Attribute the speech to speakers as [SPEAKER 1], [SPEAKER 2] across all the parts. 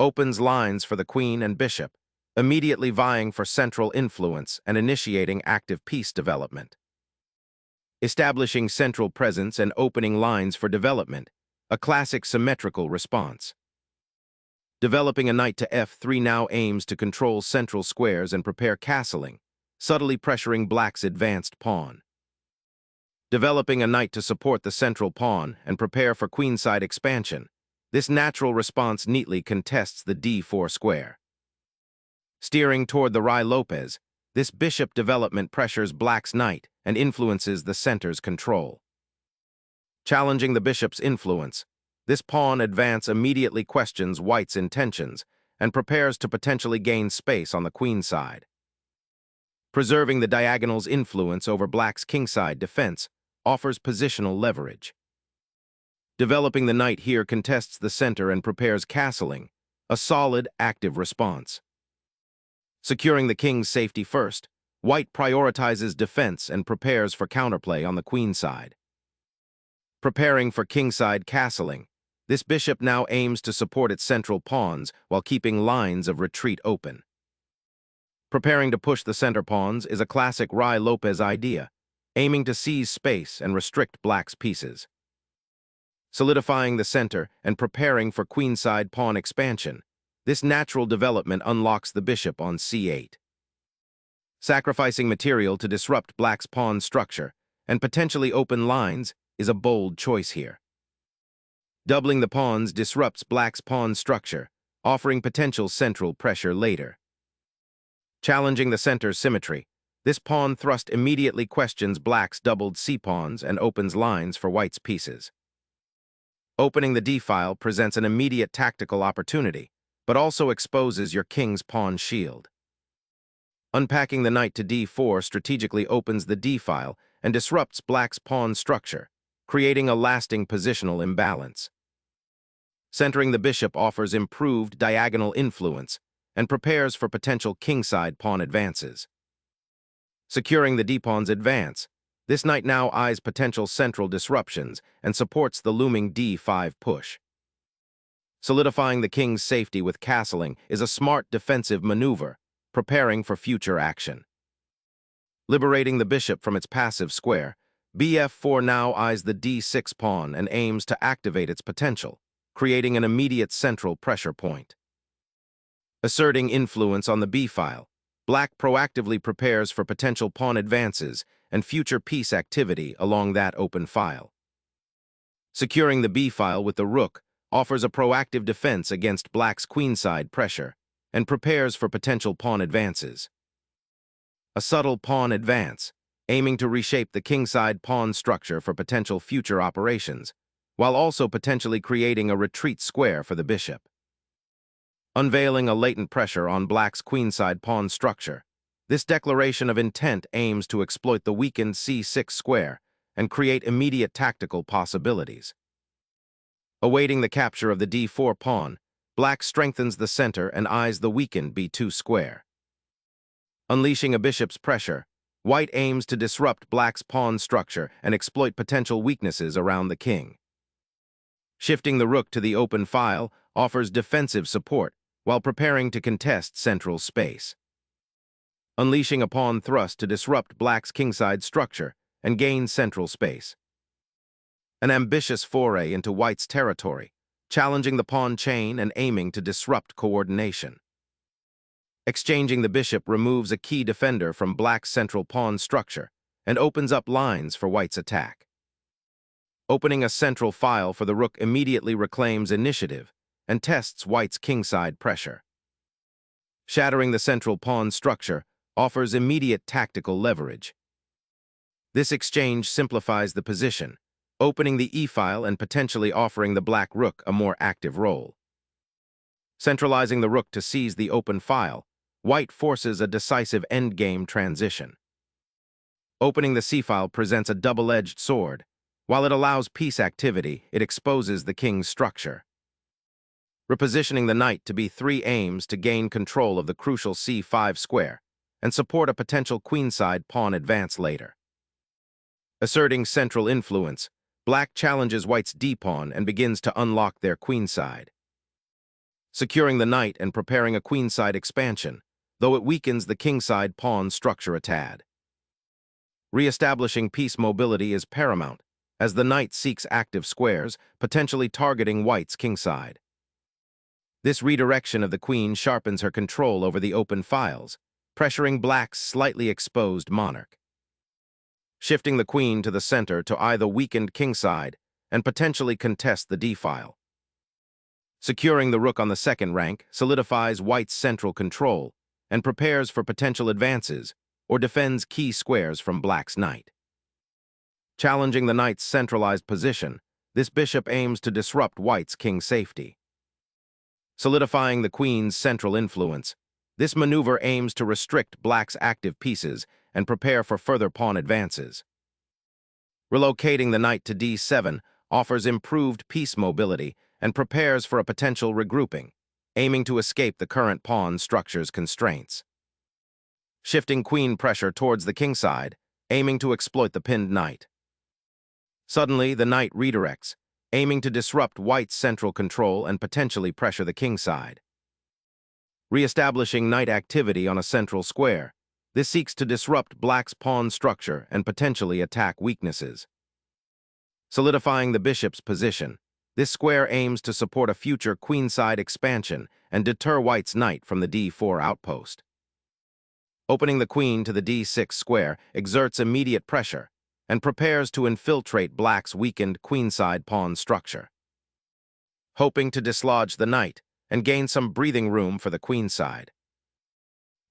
[SPEAKER 1] opens lines for the queen and bishop, immediately vying for central influence and initiating active piece development. Establishing central presence and opening lines for development, a classic symmetrical response. Developing a knight to f3 now aims to control central squares and prepare castling, subtly pressuring black's advanced pawn. Developing a knight to support the central pawn and prepare for queenside expansion, this natural response neatly contests the d4 square. Steering toward the Ruy-Lopez, this bishop development pressures black's knight and influences the center's control. Challenging the bishop's influence, this pawn advance immediately questions white's intentions and prepares to potentially gain space on the queen side. Preserving the diagonal's influence over black's kingside defense offers positional leverage. Developing the knight here contests the center and prepares castling, a solid, active response. Securing the king's safety first, white prioritizes defense and prepares for counterplay on the queen side. Preparing for kingside castling, this bishop now aims to support its central pawns while keeping lines of retreat open. Preparing to push the center pawns is a classic Ruy-Lopez idea, aiming to seize space and restrict black's pieces. Solidifying the center and preparing for queenside pawn expansion, this natural development unlocks the bishop on c8. Sacrificing material to disrupt black's pawn structure and potentially open lines is a bold choice here. Doubling the pawns disrupts black's pawn structure, offering potential central pressure later. Challenging the center's symmetry, this pawn thrust immediately questions black's doubled c-pawns and opens lines for white's pieces. Opening the d-file presents an immediate tactical opportunity, but also exposes your king's pawn shield. Unpacking the knight to d4 strategically opens the d-file and disrupts black's pawn structure, creating a lasting positional imbalance. Centering the bishop offers improved diagonal influence and prepares for potential kingside pawn advances. Securing the d-pawn's advance, this knight now eyes potential central disruptions and supports the looming d5 push. Solidifying the king's safety with castling is a smart defensive maneuver, preparing for future action. Liberating the bishop from its passive square, bf4 now eyes the d6 pawn and aims to activate its potential, creating an immediate central pressure point. Asserting influence on the b-file, black proactively prepares for potential pawn advances and future piece activity along that open file. Securing the b-file with the rook offers a proactive defense against black's queenside pressure and prepares for potential pawn advances. A subtle pawn advance, aiming to reshape the kingside pawn structure for potential future operations, while also potentially creating a retreat square for the bishop. Unveiling a latent pressure on black's queenside pawn structure, this declaration of intent aims to exploit the weakened c6 square and create immediate tactical possibilities. Awaiting the capture of the d4 pawn, black strengthens the center and eyes the weakened b2 square. Unleashing a bishop's pressure, white aims to disrupt black's pawn structure and exploit potential weaknesses around the king. Shifting the rook to the open file offers defensive support while preparing to contest central space. Unleashing a pawn thrust to disrupt black's kingside structure and gain central space. An ambitious foray into white's territory, challenging the pawn chain and aiming to disrupt coordination. Exchanging the bishop removes a key defender from black's central pawn structure and opens up lines for white's attack. Opening a central file for the rook immediately reclaims initiative and tests white's kingside pressure. Shattering the central pawn structure offers immediate tactical leverage. This exchange simplifies the position, opening the e-file and potentially offering the black rook a more active role. Centralizing the rook to seize the open file, white forces a decisive endgame transition. Opening the c-file presents a double-edged sword. While it allows piece activity, it exposes the king's structure. Repositioning the knight to b3 aims to gain control of the crucial c5 square and support a potential queenside pawn advance later. Asserting central influence, black challenges white's d-pawn and begins to unlock their queenside. securing the knight and preparing a queenside expansion, though it weakens the kingside pawn structure a tad. Re-establishing piece mobility is paramount, as the knight seeks active squares, potentially targeting white's kingside. This redirection of the queen sharpens her control over the open files, pressuring black's slightly exposed monarch. Shifting the queen to the center to eye the weakened kingside and potentially contest the d-file. Securing the rook on the second rank solidifies white's central control and prepares for potential advances or defends key squares from black's knight. Challenging the knight's centralized position, this bishop aims to disrupt white's king safety. Solidifying the queen's central influence, this maneuver aims to restrict black's active pieces and prepare for further pawn advances. Relocating the knight to d7 offers improved piece mobility and prepares for a potential regrouping, aiming to escape the current pawn structure's constraints. Shifting queen pressure towards the kingside, aiming to exploit the pinned knight. Suddenly, the knight redirects, aiming to disrupt white's central control and potentially pressure the kingside. Re-establishing knight activity on a central square, this seeks to disrupt black's pawn structure and potentially attack weaknesses. Solidifying the bishop's position, this square aims to support a future queenside expansion and deter white's knight from the d4 outpost. Opening the queen to the d6 square exerts immediate pressure and prepares to infiltrate black's weakened queenside pawn structure. Hoping to dislodge the knight and gain some breathing room for the queenside.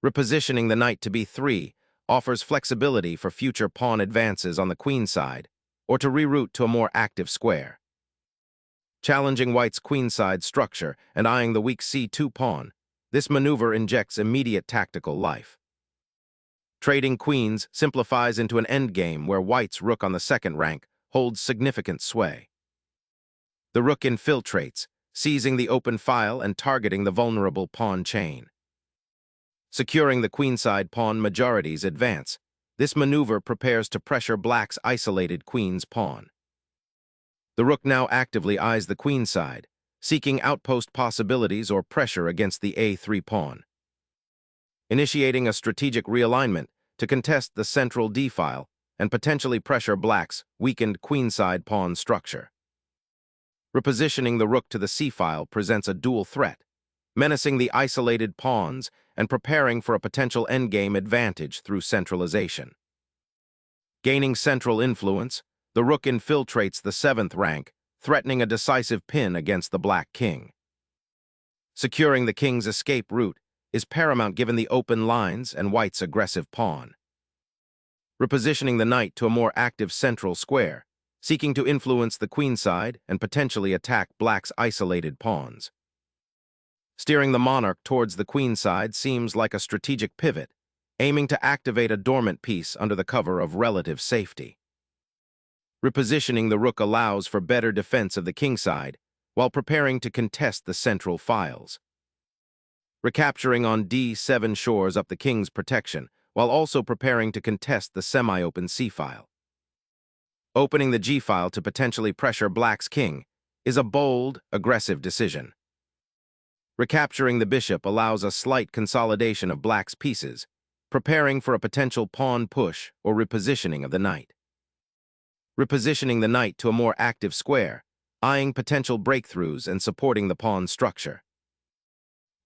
[SPEAKER 1] Repositioning the knight to b3 offers flexibility for future pawn advances on the queenside or to reroute to a more active square. Challenging white's queenside structure and eyeing the weak c2 pawn, this maneuver injects immediate tactical life. Trading queens simplifies into an endgame where white's rook on the second rank holds significant sway. The rook infiltrates, seizing the open file and targeting the vulnerable pawn chain. Securing the queenside pawn majority's advance, this maneuver prepares to pressure black's isolated queen's pawn. The rook now actively eyes the queenside, seeking outpost possibilities or pressure against the a3 pawn. Initiating a strategic realignment to contest the central d-file and potentially pressure black's weakened queenside pawn structure. Repositioning the rook to the c-file presents a dual threat, menacing the isolated pawns and preparing for a potential endgame advantage through centralization. Gaining central influence, the rook infiltrates the 7th rank, threatening a decisive pin against the black king. Securing the king's escape route is paramount given the open lines and white's aggressive pawn. Repositioning the knight to a more active central square, seeking to influence the queenside and potentially attack black's isolated pawns. Steering the monarch towards the queenside seems like a strategic pivot, aiming to activate a dormant piece under the cover of relative safety. Repositioning the rook allows for better defense of the kingside while preparing to contest the central files. Recapturing on d7 shores up the king's protection, while also preparing to contest the semi-open c-file. Opening the g-file to potentially pressure black's king is a bold, aggressive decision. Recapturing the bishop allows a slight consolidation of black's pieces, preparing for a potential pawn push or repositioning of the knight. Repositioning the knight to a more active square, eyeing potential breakthroughs and supporting the pawn structure.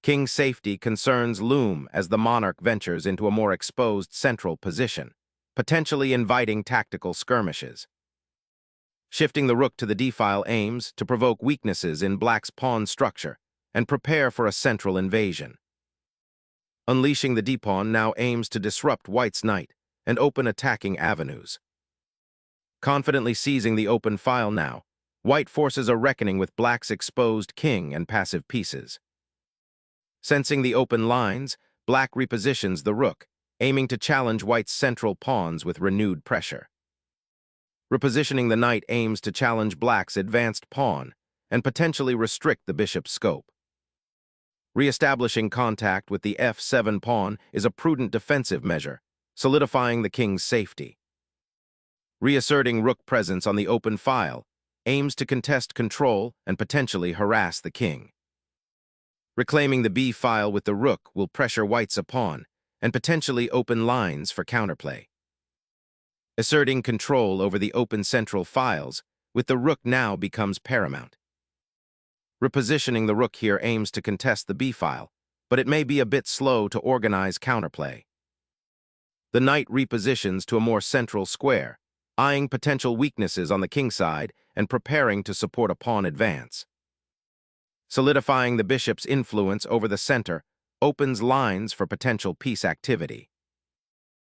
[SPEAKER 1] King safety concerns loom as the monarch ventures into a more exposed central position, potentially inviting tactical skirmishes. Shifting the rook to the d-file aims to provoke weaknesses in black's pawn structure and prepare for a central invasion. Unleashing the d-pawn now aims to disrupt white's knight and open attacking avenues. Confidently seizing the open file now, white forces a reckoning with black's exposed king and passive pieces. Sensing the open lines, black repositions the rook, aiming to challenge white's central pawns with renewed pressure. Repositioning the knight aims to challenge black's advanced pawn and potentially restrict the bishop's scope. Re-establishing contact with the f7 pawn is a prudent defensive measure, solidifying the king's safety. Reasserting rook presence on the open file aims to contest control and potentially harass the king. Reclaiming the b file with the rook will pressure white's a pawn and potentially open lines for counterplay. Asserting control over the open central files with the rook now becomes paramount. Repositioning the rook here aims to contest the b file, but it may be a bit slow to organize counterplay. The knight repositions to a more central square, eyeing potential weaknesses on the king side and preparing to support a pawn advance. Solidifying the bishop's influence over the center opens lines for potential piece activity.